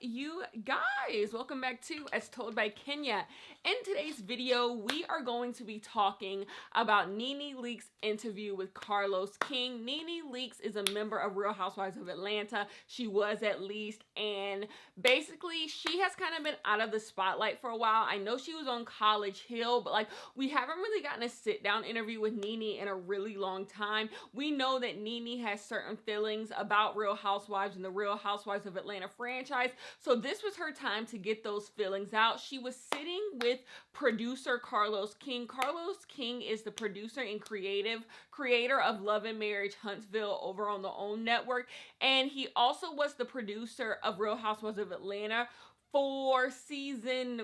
you guys? Welcome back to As Told by Kenya. In today's video, we are going to be talking about NeNe Leakes' interview with Carlos King. NeNe Leakes is a member of Real Housewives of Atlanta. She was at least, and basically she has kind of been out of the spotlight for a while. I know she was on College Hill, but we haven't really gotten a sit-down interview with NeNe in a really long time. We know that NeNe has certain feelings about Real Housewives and the Real Housewives of Atlanta franchise, so this was her time to get those feelings out. She was sitting with producer Carlos King. Carlos King is the producer and creator of Love and Marriage Huntsville over on the OWN network, and he also was the producer of Real Housewives of Atlanta for season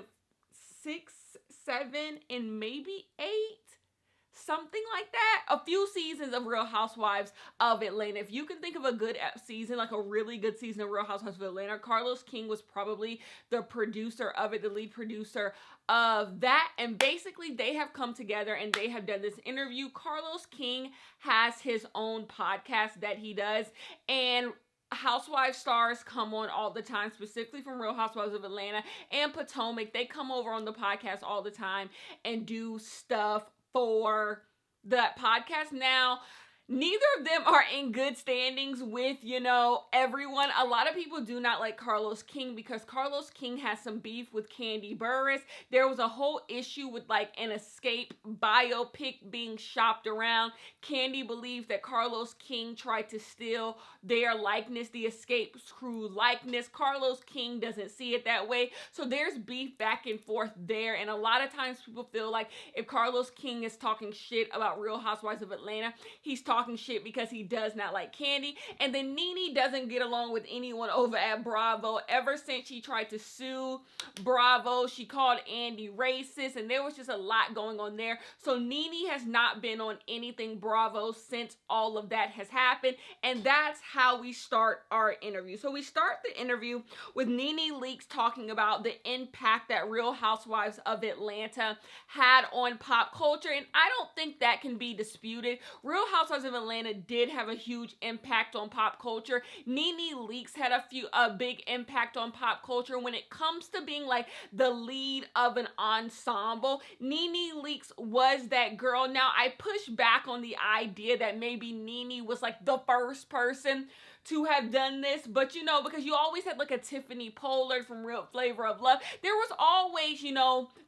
6, 7, and maybe 8. Something like that. A few seasons of Real Housewives of Atlanta. If you can think of a good season, like a really good season of Real Housewives of Atlanta, Carlos King was probably the producer of it, the lead producer of that. And basically they have come together and they have done this interview. Carlos King has his own podcast that he does, and Housewives stars come on all the time, specifically from Real Housewives of Atlanta and Potomac. They come over on the podcast all the time and do stuff for that podcast. Now, neither of them are in good standings with, everyone. A lot of people do not like Carlos King because Carlos King has some beef with Kandi Burruss. There was a whole issue with an Escape biopic being shopped around. Kandi believes that Carlos King tried to steal their likeness, the Escape crew likeness. Carlos King doesn't see it that way. So there's beef back and forth there. And a lot of times people feel like if Carlos King is talking shit about Real Housewives of Atlanta, he's talking shit because he does not like Kandi. And then NeNe doesn't get along with anyone over at Bravo. Ever since she tried to sue Bravo, she called Andy racist, and there was just a lot going on there. So NeNe has not been on anything Bravo since all of that has happened, and that's how we start our interview. So we start the interview with NeNe Leakes talking about the impact that Real Housewives of Atlanta had on pop culture, and I don't think that can be disputed. Real Housewives of Atlanta did have a huge impact on pop culture. NeNe Leakes had a big impact on pop culture when it comes to being the lead of an ensemble. NeNe Leakes was that girl. Now, I push back on the idea that maybe NeNe was the first person to have done this, but because you always had a Tiffany Pollard from Real Flavor of Love. There was always,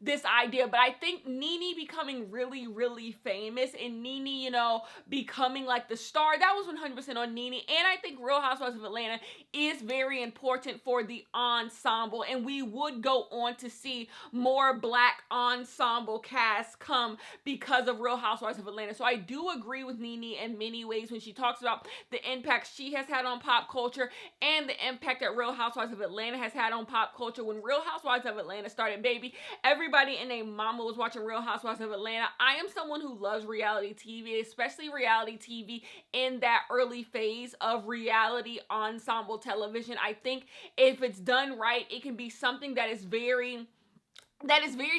this idea, but I think NeNe becoming really, really famous and NeNe, becoming the star, that was 100% on NeNe. And I think Real Housewives of Atlanta is very important for the ensemble, and we would go on to see more black ensemble casts come because of Real Housewives of Atlanta. So I do agree with NeNe in many ways when she talks about the impact she has had on pop culture and the impact that Real Housewives of Atlanta has had on pop culture. When Real Housewives of Atlanta started, baby, everybody and their mama was watching Real Housewives of Atlanta. I am someone who loves reality TV, especially reality TV in that early phase of reality ensemble television. I think if it's done right, it can be something that is very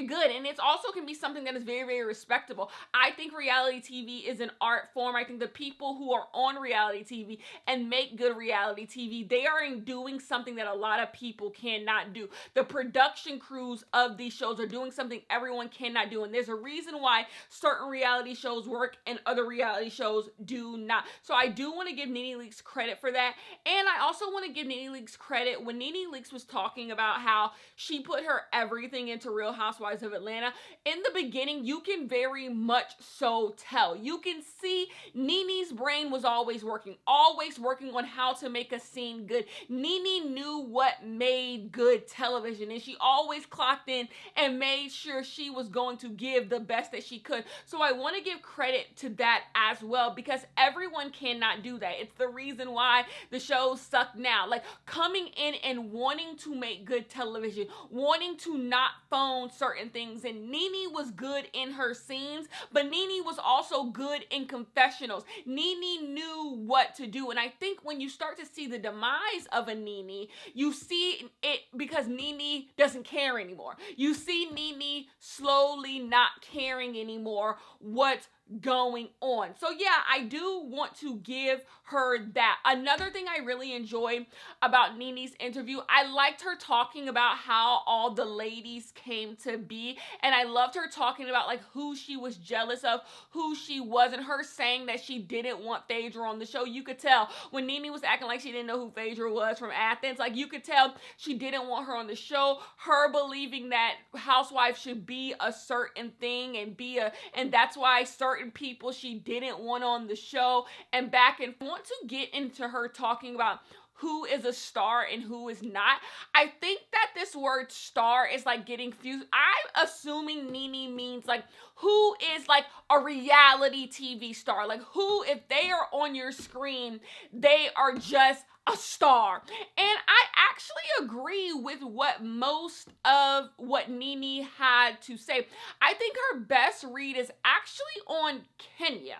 good, and it also can be something that is very, very respectable. I think reality TV is an art form. I think the people who are on reality TV and make good reality TV, they are doing something that a lot of people cannot do. The production crews of these shows are doing something everyone cannot do, and there's a reason why certain reality shows work and other reality shows do not. So I do want to give NeNe Leakes credit for that, and I also want to give NeNe Leakes credit when NeNe Leakes was talking about how she put her everything into Real Housewives of Atlanta. In the beginning, you can very much so tell. You can see NeNe's brain was always working on how to make a scene good. NeNe knew what made good television, and she always clocked in and made sure she was going to give the best that she could. So I want to give credit to that as well, because everyone cannot do that. It's the reason why the shows suck now. Coming in and wanting to make good television, wanting to not phone certain things, and NeNe was good in her scenes, but NeNe was also good in confessionals. NeNe knew what to do, and I think when you start to see the demise of a NeNe, you see it because NeNe doesn't care anymore. You see NeNe slowly not caring anymore what going on. So yeah, I do want to give her that. Another thing I really enjoyed about NeNe's interview, I liked her talking about how all the ladies came to be, and I loved her talking about like who she was jealous of, who she wasn't, her saying that she didn't want Phaedra on the show. You could tell when NeNe was acting like she didn't know who Phaedra was from Athens, like you could tell she didn't want her on the show, her believing that housewives should be a certain thing and that's why certain people she didn't want on the show, and back and want to get into her talking about who is a star and who is not. I think that this word star is like getting confused. I'm assuming NeNe means like who is like a reality TV star, like who, if they are on your screen, they are just a star. And I actually agree with what most of what NeNe had to say. I think her best read is actually on Kenya.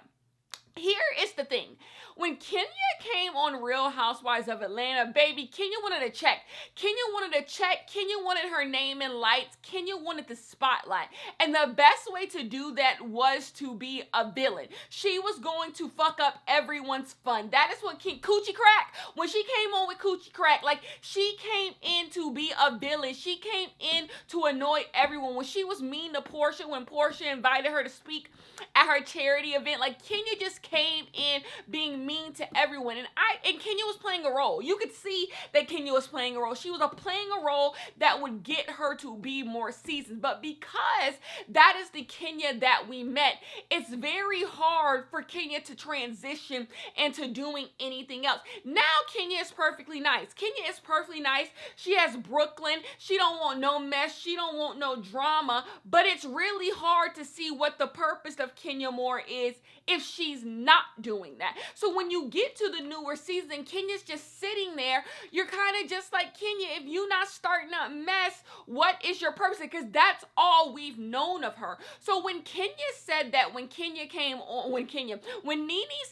Here is the thing. When Kenya came on Real Housewives of Atlanta, baby, Kenya wanted a check. Kenya wanted her name in lights. Kenya wanted the spotlight. And the best way to do that was to be a villain. She was going to fuck up everyone's fun. That is what Coochie Crack, when she came on with Coochie Crack, like she came in to be a villain. She came in to annoy everyone. When she was mean to Porsha, when Porsha invited her to speak at her charity event, like Kenya just came in being mean to everyone, and Kenya was playing a role. You could see that Kenya was playing a role. She was playing a role that would get her to be more seasoned, but because that is the Kenya that we met, it's very hard for Kenya to transition into doing anything else. Now Kenya is perfectly nice. Kenya is perfectly nice. She has Brooklyn. She don't want no mess. She don't want no drama, but it's really hard to see what the purpose of Kenya Moore is if she's not doing that. So when you get to the newer season, Kenya's just sitting there. You're kind of just like, Kenya, if you're not starting a mess, what is your purpose? Because that's all we've known of her. So when Kenya said that when NeNe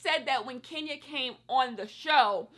said that when Kenya came on the show,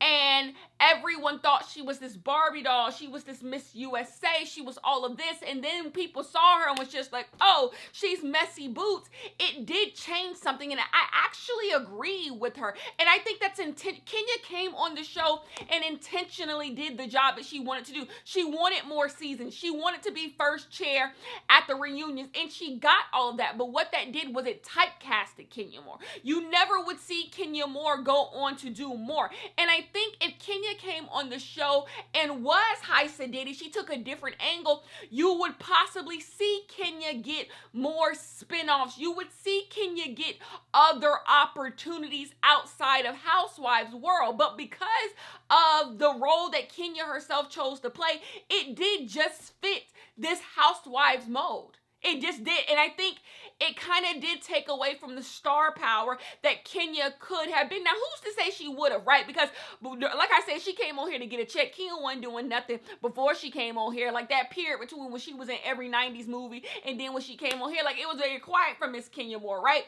and everyone thought she was this Barbie doll, she was this Miss USA, she was all of this, and then people saw her and was just like, oh, she's Messy Boots. It did change something, and I actually agree with her. And I think that's Kenya came on the show and intentionally did the job that she wanted to do. She wanted more seasons. She wanted to be first chair at the reunions, and she got all of that. But what that did was it typecasted Kenya Moore. You never would see Kenya Moore go on to do more. And I think if Kenya came on the show and was Heisa Diddy, she took a different angle, you would possibly see Kenya get more spinoffs. You would see Kenya get other opportunities outside of Housewives world. But because of the role that Kenya herself chose to play, it did just fit this Housewives mold. It just did. And I think it kind of did take away from the star power that Kenya could have been. Now, who's to say she would have, right? Because, like I said, she came on here to get a check. Kenya wasn't doing nothing before she came on here. Like, that period between when she was in every 90s movie and then when she came on here, like, it was very quiet for Miss Kenya Moore, right?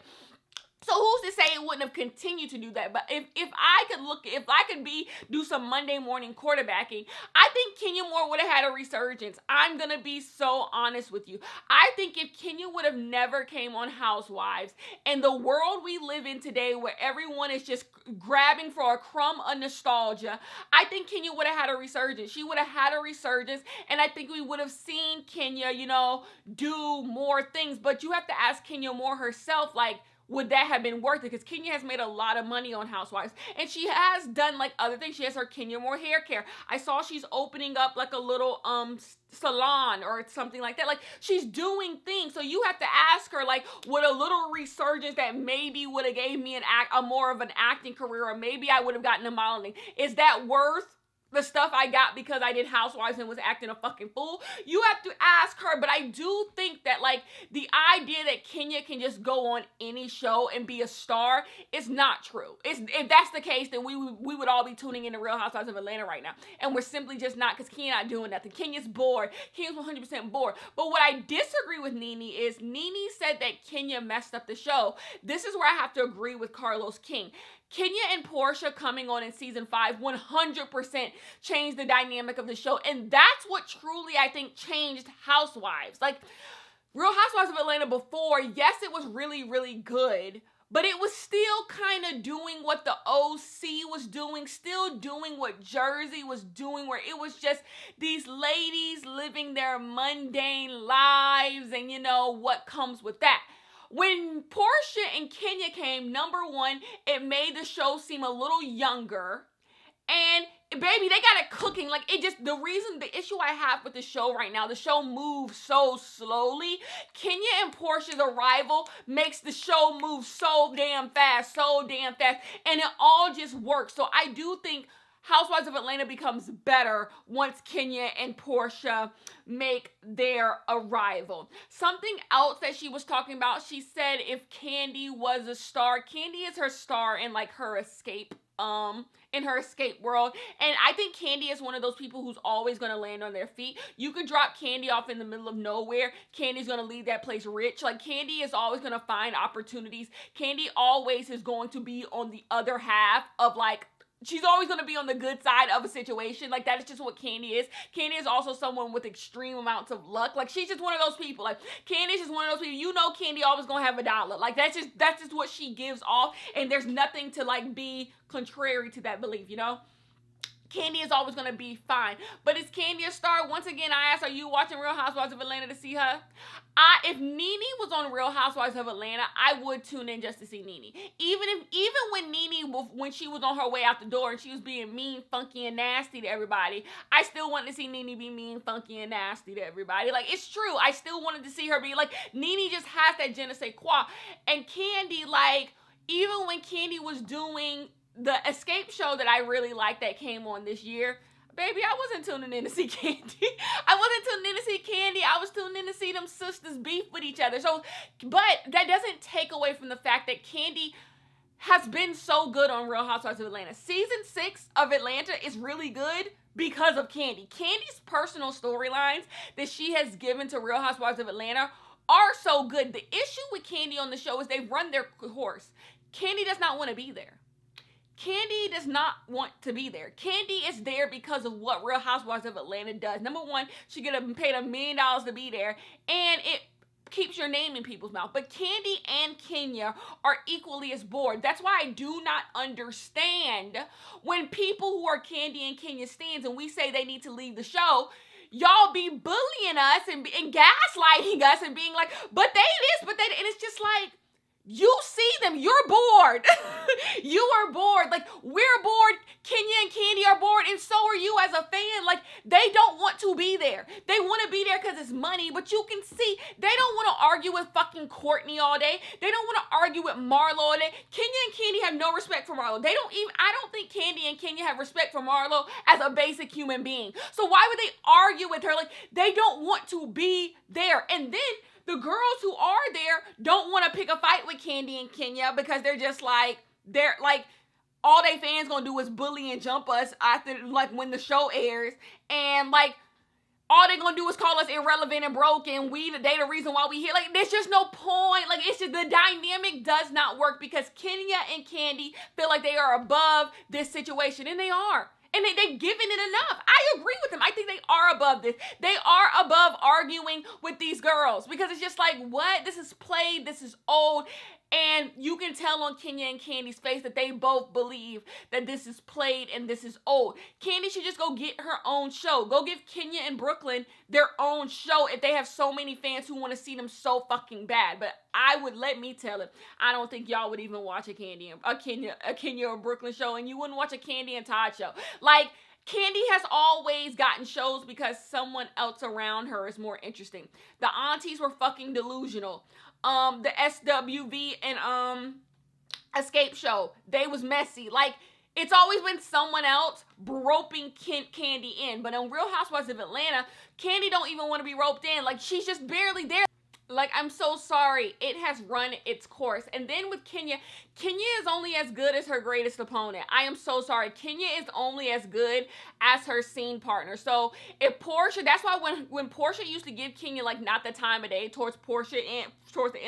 So who's to say it wouldn't have continued to do that? But if I could do some Monday morning quarterbacking, I think Kenya Moore would have had a resurgence. I'm going to be so honest with you. I think if Kenya would have never came on Housewives, and the world we live in today where everyone is just grabbing for a crumb of nostalgia, I think Kenya would have had a resurgence. She would have had a resurgence, and I think we would have seen Kenya, do more things. But you have to ask Kenya Moore herself, like, would that have been worth it? Because Kenya has made a lot of money on Housewives. And she has done like other things. She has her Kenya Moore hair care. I saw she's opening up like a little salon or something like that. Like, she's doing things. So you have to ask her, like, would a little resurgence that maybe would have gave me a more of an acting career, or maybe I would have gotten a modeling, is that worth the stuff I got because I did Housewives and was acting a fucking fool? You have to ask her. But I do think that, like, the idea that Kenya can just go on any show and be a star is not true. If that's the case, then we would all be tuning into Real Housewives of Atlanta right now. And we're simply just not, because Kenya not doing nothing. Kenya's bored. Kenya's 100% bored. But what I disagree with NeNe is NeNe said that Kenya messed up the show. This is where I have to agree with Carlos King. Kenya and Porsha coming on in season 5 100% changed the dynamic of the show. And that's what truly, I think, changed Housewives. Like, Real Housewives of Atlanta before, yes, it was really, really good, but it was still kind of doing what the OC was doing, still doing what Jersey was doing, where it was just these ladies living their mundane lives and, you know, what comes with that. When Porsha and Kenya came, number one, it made the show seem a little younger. And baby, they got it cooking. Like, it just, the issue I have with the show right now, the show moves so slowly. Kenya and Porsha's arrival makes the show move so damn fast. And it all just works. So I do think Housewives of Atlanta becomes better once Kenya and Porsha make their arrival. Something else that she was talking about, she said if Kandi was a star, Kandi is her star in like her escape in her escape world. And I think Kandi is one of those people who's always going to land on their feet. You could drop Kandi off in the middle of nowhere. Kandi's going to leave that place rich. Like, Kandi is always going to find opportunities. Kandi always is going to be on the other half of, like, she's always going to be on the good side of a situation. Like, that is just what Kandi is. Kandi is also someone with extreme amounts of luck. Like, she's just one of those people. Like, Kandi is just one of those people. You know Kandi always going to have $1. Like, that's just what she gives off. And there's nothing to, like, be contrary to that belief, you know? Kandi is always going to be fine. But is Kandi a star? Once again, I ask, are you watching Real Housewives of Atlanta to see her? If Nene was on Real Housewives of Atlanta, I would tune in just to see Nene. Even when Nene, when she was on her way out the door and she was being mean, funky, and nasty to everybody, I still wanted to see Nene be mean, funky, and nasty to everybody. Like, it's true. I still wanted to see her be like, Nene just has that je ne sais quoi. And Kandi, like, even when Kandi was doing the escape show that I really liked that came on this year, baby, I wasn't tuning in to see Kandi. I wasn't tuning in to see Kandi. I was tuning in to see them sisters beef with each other. So, but that doesn't take away from the fact that Kandi has been so good on Real Housewives of Atlanta. Season 6 of Atlanta is really good because of Kandi. Kandi's personal storylines that she has given to Real Housewives of Atlanta are so good. The issue with Kandi on the show is they've run their course. Kandi does not want to be there. Kandi does not want to be there. Kandi is there because of what Real Housewives of Atlanta does. Number one, she get paid $1 million to be there, and it keeps your name in people's mouth. But Kandi and Kenya are equally as bored. That's why I do not understand when people who are Kandi and Kenya stans and we say they need to leave the show, y'all be bullying us and gaslighting us and being like, but they this, but they, and it's just like, you see them, you're bored. You are bored. Like, we're bored. Kenya and Kandi are bored, and so are you as a fan. Like, they don't want to be there. They want to be there because it's money, but you can see they don't want to argue with fucking Courtney all day. They don't want to argue with Marlo all day. Kenya and Kandi have no respect for Marlo. I don't think Kandi and Kenya have respect for Marlo as a basic human being. So why would they argue with her? Like, they don't want to be there. And then the girls who are there don't want to pick a fight with Kandi and Kenya because they're like, all they fans gonna do is bully and jump us after, like, when the show airs. And, like, all they gonna do is call us irrelevant and broken. They the reason why we here. Like, there's just no point. Like, it's just, the dynamic does not work because Kenya and Kandi feel like they are above this situation. And they are. And they've given it enough. I agree with them. I think they are above this. They are above arguing with these girls because it's just like, what? This is played. This is old. And you can tell on Kenya and Kandi's face that they both believe that this is played and this is old. Kandi should just go get her own show. Go give Kenya and Brooklyn their own show if they have so many fans who want to see them so fucking bad. But let me tell it, I don't think y'all would even watch a Kenya or Brooklyn show, and you wouldn't watch a Kandi and Todd show. Like, Kandi has always gotten shows because someone else around her is more interesting. The aunties were fucking delusional. The SWV and Escape show, they was messy. Like, it's always been someone else roping Kandi in. But in Real Housewives of Atlanta, Kandi don't even want to be roped in. Like, she's just barely there. Like, I'm so sorry. It has run its course. And then with Kenya is only as good as her greatest opponent. I am so sorry. Kenya is only as good as her scene partner. So if Porsha, that's why when Porsha used to give Kenya, like, not the time of day towards the end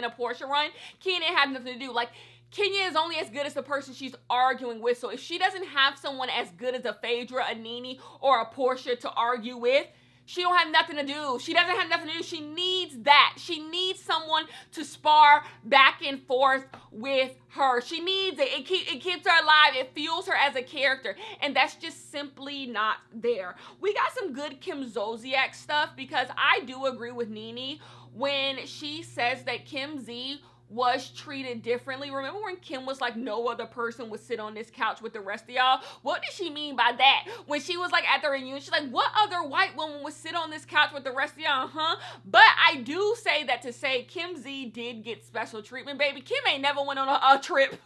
of Porsha run, Kenya had nothing to do. Like, Kenya is only as good as the person she's arguing with. So if she doesn't have someone as good as a Phaedra, a Nene, or a Porsha to argue with, She don't have nothing to do. She doesn't have nothing to do. She needs that. She needs someone to spar back and forth with her. She needs it. It keeps her alive. It fuels her as a character. And that's just simply not there. We got some good Kim Zolciak stuff because I do agree with Nene when she says that Kim Z was treated differently. Remember when Kim was like, no other person would sit on this couch with the rest of y'all? What did she mean by that? When she was like at the reunion, she's like, what other white woman would sit on this couch with the rest of y'all, huh? But I do say that to say Kim Z did get special treatment, baby. Kim ain't never went on a trip.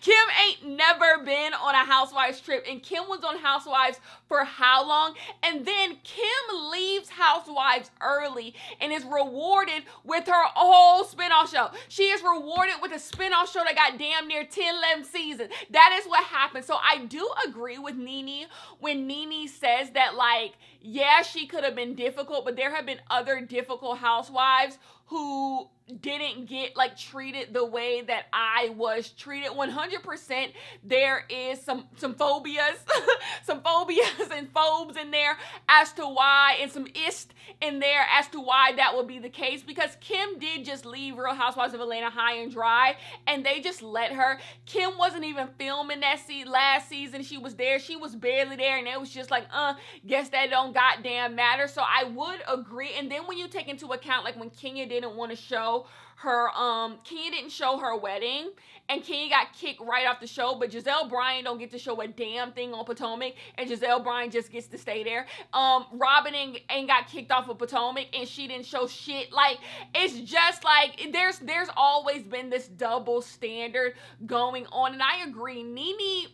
Kim ain't never been on a Housewives trip, and Kim was on Housewives for how long? And then Kim leaves Housewives early and is rewarded with her whole spinoff show. She is rewarded with a spinoff show that got damn near 10, 11 seasons. That is what happened. So I do agree with Nene when Nene says that, like, yeah, she could have been difficult, but there have been other difficult housewives who didn't get like treated the way that I was treated. 100% there is some phobias, some phobias and phobes in there as to why, and some ist in there as to why that would be the case, because Kim did just leave Real Housewives of Atlanta high and dry, and they just let her. Kim wasn't even filming that last season. She was there. She was barely there, and it was just like, guess that don't goddamn matter. So I would agree. And then when you take into account, like when Kenya didn't want to show her, Kenya didn't show her wedding, and Kenya got kicked right off the show, but Giselle Bryant don't get to show a damn thing on Potomac, and Giselle Bryant just gets to stay there. Robin ain't got kicked off of Potomac, and she didn't show shit. Like, it's just like, there's always been this double standard going on, and I agree. Nene,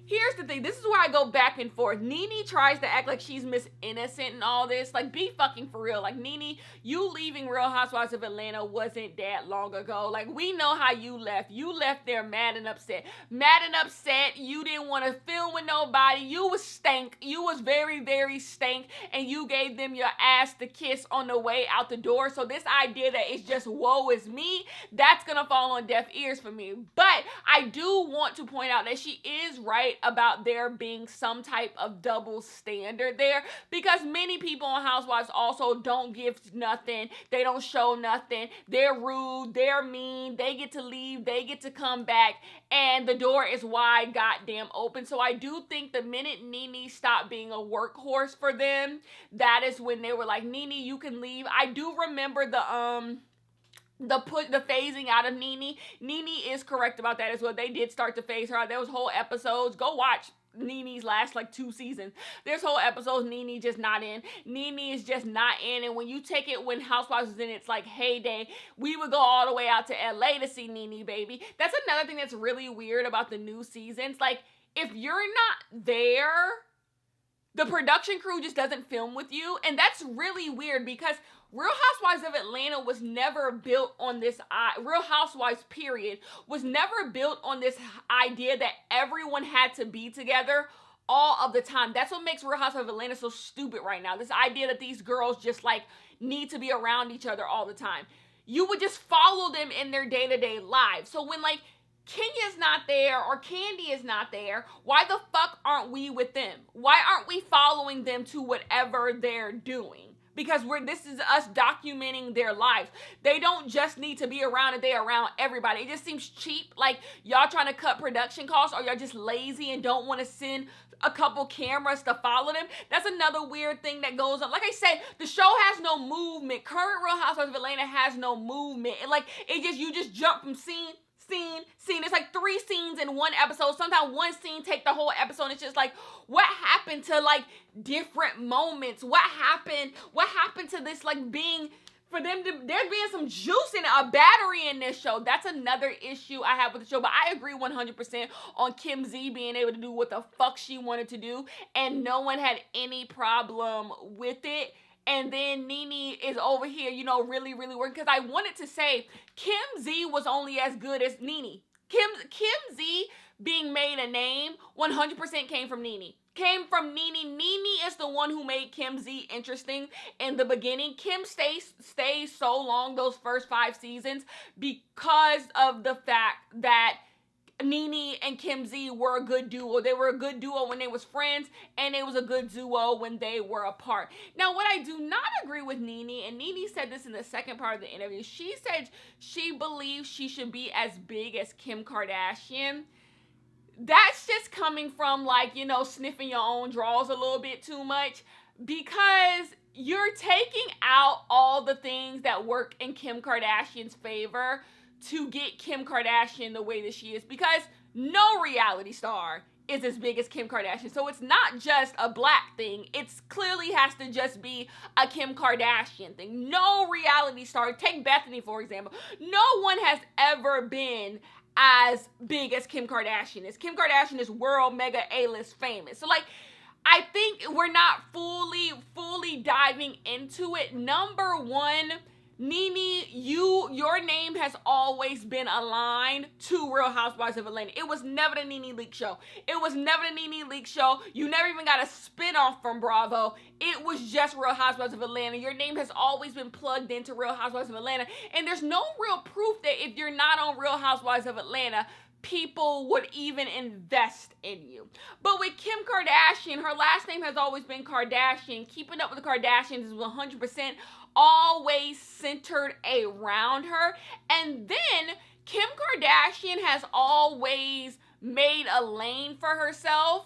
here's the thing. This is where I go back and forth. Nene tries to act like she's Miss Innocent and all this. Like, be fucking for real. Like, Nene, you leaving Real Housewives of Atlanta wasn't that long ago. Like, we know how you left. You left there mad and upset. Mad and upset. You didn't want to film with nobody. You was stank. You was very, very stank. And you gave them your ass to kiss on the way out the door. So this idea that it's just woe is me, that's going to fall on deaf ears for me. But I do want to point out that she is right about there being some type of double standard there, because many people on Housewives also don't give nothing. They don't show nothing. They're rude. They're mean. They get to leave. They get to come back, and the door is wide goddamn open. So I do think the minute Nene stopped being a workhorse for them, that is when they were like, Nene, you can leave. I do remember the phasing out of Nene. Nene is correct about that as well. They did start to phase her out. There was whole episodes. Go watch Nene's last like 2 seasons. There's whole episodes Nene just not in. Nene is just not in. And when you take it when Housewives was in its like heyday, we would go all the way out to LA to see Nene, baby. That's another thing that's really weird about the new seasons. Like, if you're not there, the production crew just doesn't film with you. And that's really weird, because Real Housewives of Atlanta was never built on this, Real Housewives period, was never built on this idea that everyone had to be together all of the time. That's what makes Real Housewives of Atlanta so stupid right now. This idea that these girls just like need to be around each other all the time. You would just follow them in their day-to-day lives. So when like Kenya's not there or Kandi is not there, why the fuck aren't we with them? Why aren't we following them to whatever they're doing? Because this is us documenting their lives. They don't just need to be around and they're around everybody. It just seems cheap. Like, y'all trying to cut production costs, or y'all just lazy and don't want to send a couple cameras to follow them. That's another weird thing that goes on. Like I said, the show has no movement. Current Real Housewives of Atlanta has no movement. And like, you just jump from scene. It's like 3 scenes in one episode. Sometimes one scene take the whole episode. It's just like, what happened to like different moments? What happened to this like being, for them to, there being some juice in a battery in this show? That's another issue I have with the show. But I agree 100% on Kim Z being able to do what the fuck she wanted to do, and no one had any problem with it. And then Nene is over here, you know, really, really working. Because I wanted to say, Kim Z was only as good as Nene. Kim Z being made a name 100% came from Nene. Came from Nene. Nene is the one who made Kim Z interesting in the beginning. Kim stays so long those first 5 seasons because of the fact that NeNe and Kim Z were a good duo. They were a good duo when they was friends, and it was a good duo when they were apart. Now, what I do not agree with NeNe, and NeNe said this in the second part of the interview, she said she believes she should be as big as Kim Kardashian. That's just coming from, like, you know, sniffing your own drawers a little bit too much, because you're taking out all the things that work in Kim Kardashian's favor to get Kim Kardashian the way that she is, because no reality star is as big as Kim Kardashian. So it's not just a black thing. It's clearly has to just be a Kim Kardashian thing. No reality star, take Bethany for example, no one has ever been as big as Kim Kardashian is. Kim Kardashian is world mega A-list famous. So, like, I think we're not fully diving into it. Number one, NeNe, your name has always been aligned to Real Housewives of Atlanta. It was never the NeNe Leakes show. It was never the NeNe Leakes show. You never even got a spinoff from Bravo. It was just Real Housewives of Atlanta. Your name has always been plugged into Real Housewives of Atlanta. And there's no real proof that if you're not on Real Housewives of Atlanta, people would even invest in you. But with Kim Kardashian, her last name has always been Kardashian. Keeping Up with the Kardashians is 100% always centered around her. And then Kim Kardashian has always made a lane for herself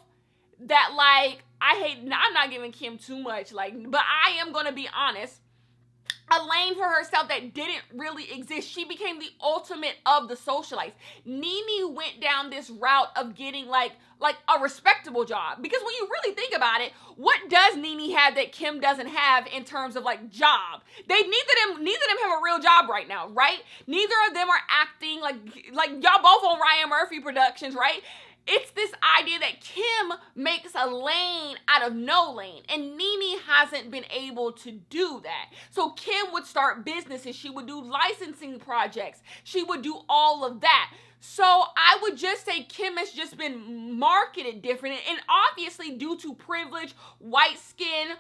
that, like, I'm not giving Kim too much, like, but I am going to be honest, a lane for herself that didn't really exist. She became the ultimate of the socialites. NeNe went down this route of getting like a respectable job. Because when you really think about it, what does NeNe have that Kim doesn't have in terms of like job? Neither of them have a real job right now, right? Neither of them are acting like y'all both on Ryan Murphy Productions, right? It's this idea that Kim makes a lane out of no lane, and NeNe hasn't been able to do that. So Kim would start businesses, she would do licensing projects, she would do all of that. So I would just say Kim has just been marketed different, and obviously due to privilege, white skin,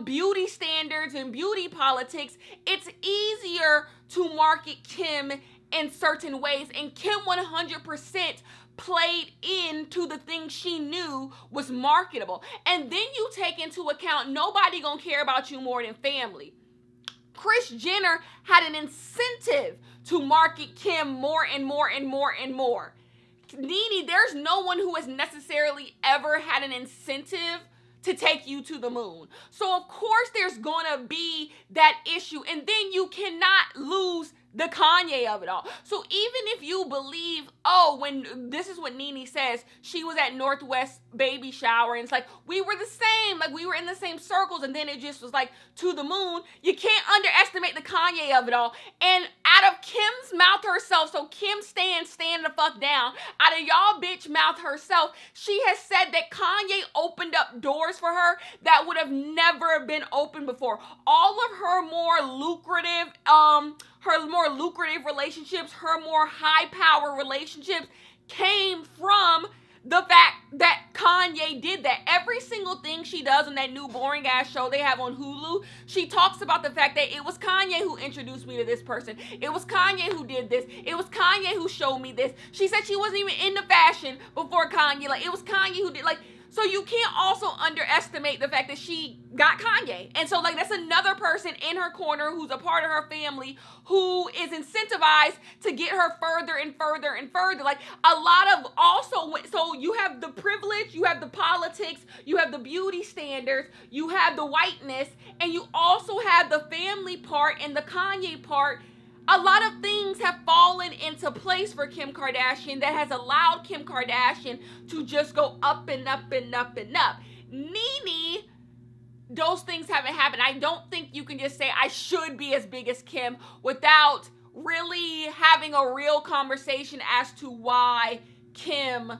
beauty standards, and beauty politics, it's easier to market Kim in certain ways, and Kim 100% played into the thing she knew was marketable. And then you take into account nobody gonna care about you more than family. Kris Jenner had an incentive to market Kim more and more and more and more. NeNe, there's no one who has necessarily ever had an incentive to take you to the moon. So of course there's gonna be that issue, and then you cannot lose the Kanye of it all. So even if you believe, when this is what NeNe says, she was at Northwest baby shower, and it's like, we were the same, like we were in the same circles, and then it just was like to the moon. You can't underestimate the Kanye of it all. And out of Kim's mouth herself, so Kim stand the fuck down, out of y'all bitch mouth herself, she has said that Kanye opened up doors for her that would have never been opened before. All of her more lucrative relationships, her more high power relationships came from the fact that Kanye did that. Every single thing she does on that new boring ass show they have on Hulu, she talks about the fact that it was Kanye who introduced me to this person. It was Kanye who did this. It was Kanye who showed me this. She said she wasn't even into fashion before Kanye. Like, it was Kanye who did, like, so you can't also underestimate the fact that she got Kanye. And so, like, that's another person in her corner who's a part of her family who is incentivized to get her further and further and further. Like, a lot of also, so you have the privilege, you have the politics, you have the beauty standards, you have the whiteness, and you also have the family part and the Kanye part. A lot of things have fallen into place for Kim Kardashian that has allowed Kim Kardashian to just go up and up and up and up. NeNe, those things haven't happened. I don't think you can just say, I should be as big as Kim without really having a real conversation as to why Kim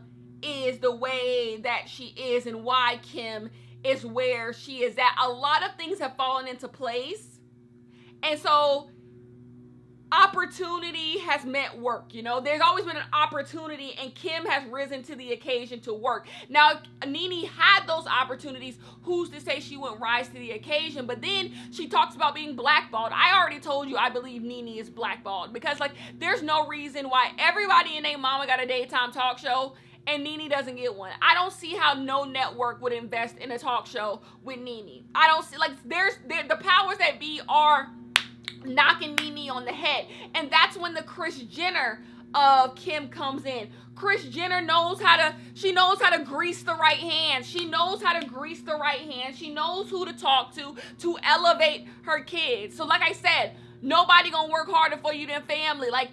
is the way that she is and why Kim is where she is at. A lot of things have fallen into place. And so opportunity has meant work. You know, there's always been an opportunity, and Kim has risen to the occasion to work. Now, NeNe had those opportunities. Who's to say she wouldn't rise to the occasion? But then she talks about being blackballed. I already told you I believe NeNe is blackballed, because like there's no reason why everybody and their mama got a daytime talk show and NeNe doesn't get one. I don't see how no network would invest in a talk show with NeNe. I don't see, like, the powers that be are knocking NeNe on the head. And that's when the Kris Jenner of Kim comes in. Kris Jenner knows how to grease the right hand. She knows how to grease the right hand. She knows who to talk to elevate her kids. So like I said, nobody gonna work harder for you than family. Like,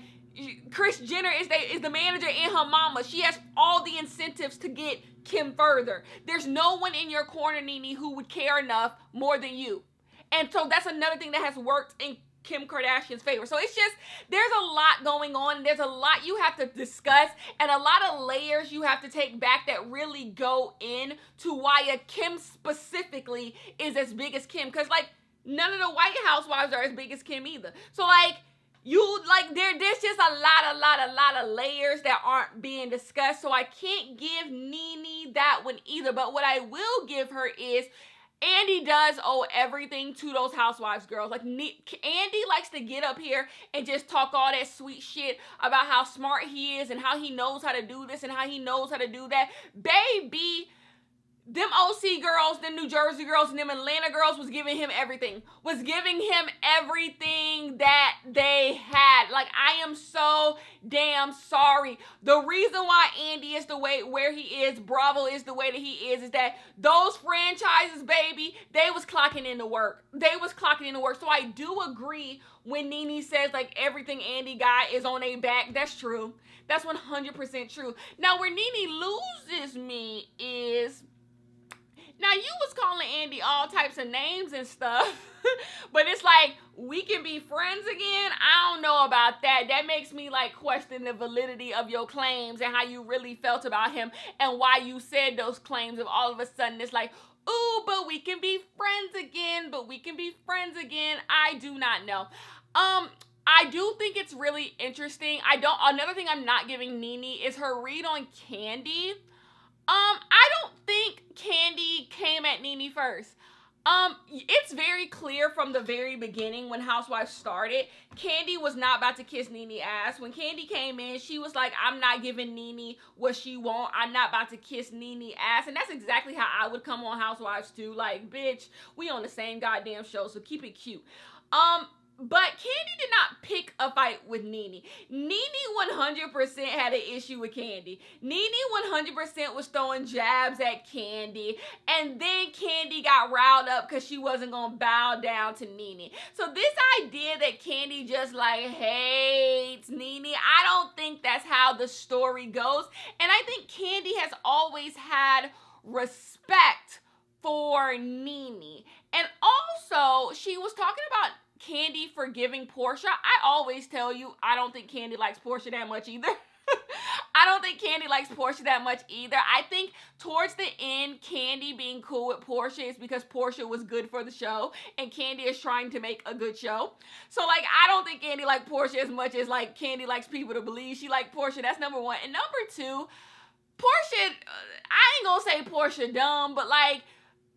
Kris Jenner is the manager and her mama. She has all the incentives to get Kim further. There's no one in your corner, NeNe, who would care enough more than you. And so that's another thing that has worked in Kim Kardashian's favor. So it's just, there's a lot going on, and there's a lot you have to discuss, and a lot of layers you have to take back that really go into why a Kim specifically is as big as Kim. Because like, none of the White Housewives are as big as Kim either. So like, there's just a lot of layers that aren't being discussed. So I can't give NeNe that one either. But what I will give her is, Andy does owe everything to those Housewives girls. Like, Andy likes to get up here and just talk all that sweet shit about how smart he is and how he knows how to do this and how he knows how to do that. Baby, them OC girls, them New Jersey girls, and them Atlanta girls was giving him everything. Was giving him everything that they had. Like, I am so damn sorry. The reason why Andy is the way where he is, Bravo is the way that he is that those franchises, baby, they was clocking in the work. They was clocking in the work. So I do agree when NeNe says, like, everything Andy got is on their back. That's true. That's 100% true. Now, where NeNe loses me is, now, you was calling Andy all types of names and stuff, but it's like, we can be friends again? I don't know about that. That makes me, like, question the validity of your claims and how you really felt about him and why you said those claims. If all of a sudden it's like, ooh, but we can be friends again, I do not know. I do think it's really interesting. Another thing I'm not giving NeNe is her read on Kandi. I don't think Kandi came at NeNe first. It's very clear from the very beginning when Housewives started, Kandi was not about to kiss NeNe ass. When Kandi came in, she was like, I'm not giving NeNe what she want. I'm not about to kiss NeNe ass. And that's exactly how I would come on Housewives too. Like, bitch, we on the same goddamn show, so keep it cute. But Kandi did not pick a fight with NeNe. NeNe 100% had an issue with Kandi. NeNe 100% was throwing jabs at Kandi. And then Kandi got riled up because she wasn't going to bow down to NeNe. So this idea that Kandi just like hates NeNe, I don't think that's how the story goes. And I think Kandi has always had respect for NeNe. And also, she was talking about Kandi forgiving Porsha. I always tell you, I don't think Kandi likes Porsha that much either. I think towards the end, Kandi being cool with Porsha is because Porsha was good for the show, and Kandi is trying to make a good show. So, like, I don't think Kandi likes Porsha as much as, like, Kandi likes people to believe she likes Porsha. That's number one. And number two, Porsha, I ain't gonna say Porsha dumb, but, like,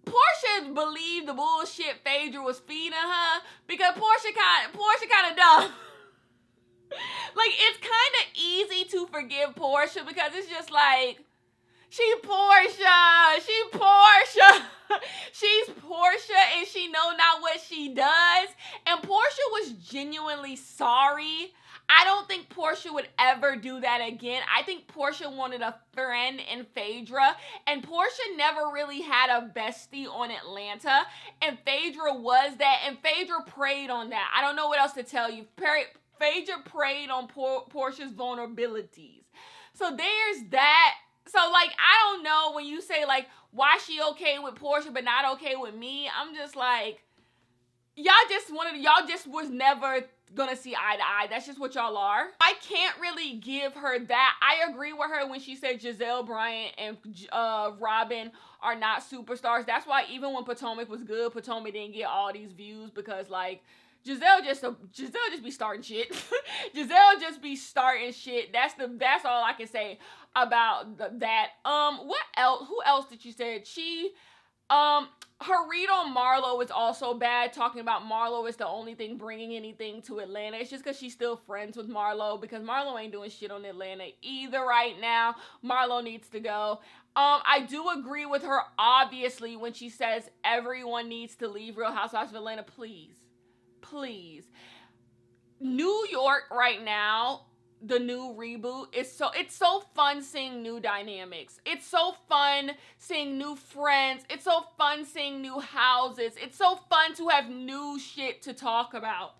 Porsha believed the bullshit Phaedra was feeding her because Porsha kind of dumb. Like, it's kind of easy to forgive Porsha because it's just like, she's Porsha. She's Porsha and she know not what she does. And Porsha was genuinely sorry. I don't think Porsha would ever do that again. I think Porsha wanted a friend in Phaedra, and Porsha never really had a bestie on Atlanta, and Phaedra was that, and Phaedra preyed on that. I don't know what else to tell you. Phaedra preyed on Porsha's vulnerabilities. So there's that. So, like, I don't know when you say, like, why she okay with Porsha but not okay with me. I'm just like, y'all just was never gonna see eye to eye. That's just what y'all are. I can't really give her that. I agree with her when she said Giselle Bryant and Robin are not superstars. That's why even when Potomac was good, Potomac didn't get all these views, because like Giselle just be starting shit. Giselle just be starting shit. That's all I can say about that. What else? Who else did you say? Her read on Marlo is also bad, talking about Marlo is the only thing bringing anything to Atlanta. It's just because she's still friends with Marlo, because Marlo ain't doing shit on Atlanta either right now. Marlo needs to go. I do agree with her, obviously, when she says everyone needs to leave Real Housewives of Atlanta. Please. New York right now, the new reboot, it's so fun seeing new dynamics. It's so fun seeing new friends. It's so fun seeing new houses. It's so fun to have new shit to talk about.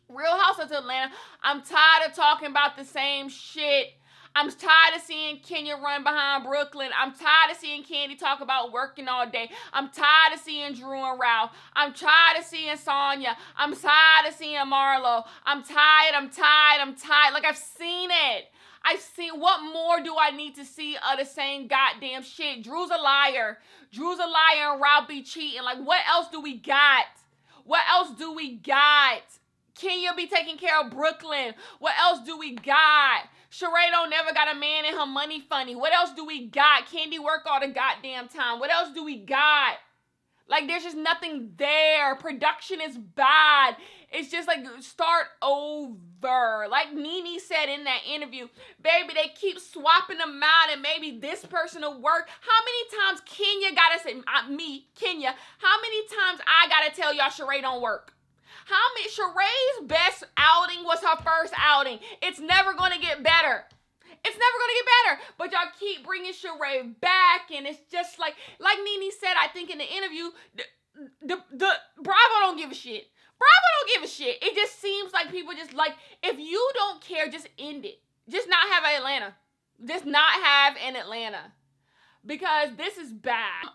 Real Housewives of Atlanta, I'm tired of talking about the same shit. I'm tired of seeing Kenya run behind Brooklyn. I'm tired of seeing Kandi talk about working all day. I'm tired of seeing Drew and Ralph. I'm tired of seeing Sonya. I'm tired of seeing Marlo. I'm tired. Like, I've seen it. What more do I need to see of the same goddamn shit? Drew's a liar and Ralph be cheating. Like, what else do we got? Kenya be taking care of Brooklyn. What else do we got? Sheree don't never got a man in her money funny. What else do we got? Kandi work all the goddamn time. What else do we got? Like, there's just nothing there. Production is bad. It's just like, start over. Like Nene said in that interview, baby, they keep swapping them out and maybe this person will work. How many times Kenya, how many times I gotta tell y'all Sheree don't work? Sheree's best outing was her first outing. It's never going to get better. But y'all keep bringing Sheree back, and it's just like Nene said, I think in the interview, the Bravo don't give a shit. It just seems like people just like, if you don't care, just end it. Just not have an Atlanta. Because this is bad.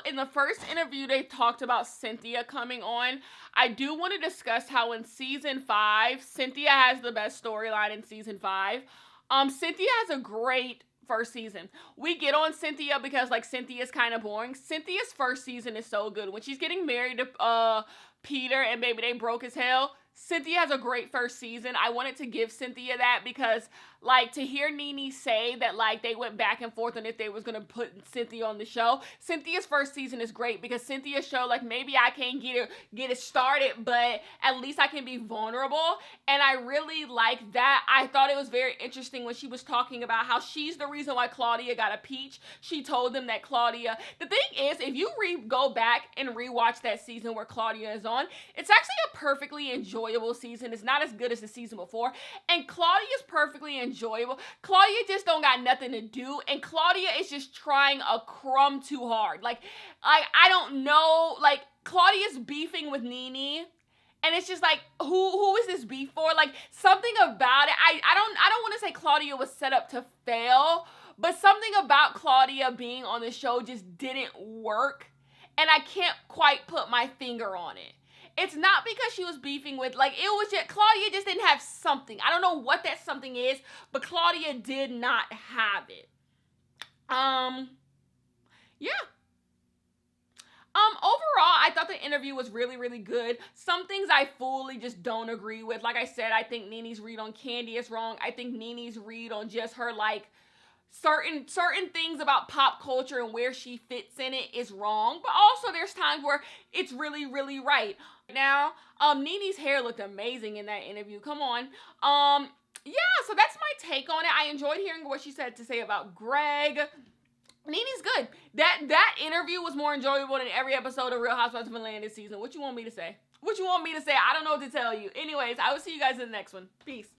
In the first interview, they talked about Cynthia coming on. I do want to discuss how in season 5, Cynthia has the best storyline in season 5. Cynthia has a great first season. We get on Cynthia because, like, Cynthia's kind of boring. Cynthia's first season is so good. When she's getting married to Peter and baby they broke as hell, Cynthia has a great first season. I wanted to give Cynthia that because, like, to hear Nene say that, like, they went back and forth on if they was going to put Cynthia on the show. Cynthia's first season is great because Cynthia showed, like, maybe I can't get it started, but at least I can be vulnerable. And I really like that. I thought it was very interesting when she was talking about how she's the reason why Claudia got a peach. She told them that the thing is, if you go back and rewatch that season where Claudia is on, it's actually a perfectly enjoyable season. It's not as good as the season before. And Claudia's perfectly enjoyable. Claudia just don't got nothing to do, and Claudia is just trying a crumb too hard. Like I don't know, like, Claudia's beefing with Nene, and it's just like, who is this beef for? Like, something about it, I don't want to say Claudia was set up to fail, but something about Claudia being on the show just didn't work, and I can't quite put my finger on it. It's not because she was beefing with, like, it was just, Claudia just didn't have something. I don't know what that something is, but Claudia did not have it. Yeah. Overall, I thought the interview was really, really good. Some things I fully just don't agree with. Like I said, I think Nene's read on Kandi is wrong. I think Nene's read on just her, like, certain things about pop culture and where she fits in it is wrong, but also there's times where it's really, really right. Now, Nene's hair looked amazing in that interview. Come on. Yeah, so that's my take on it. I enjoyed hearing what she said to say about Greg. Nene's good. That interview was more enjoyable than every episode of Real Housewives of Atlanta this season. What you want me to say? I don't know what to tell you. Anyways, I will see you guys in the next one. Peace.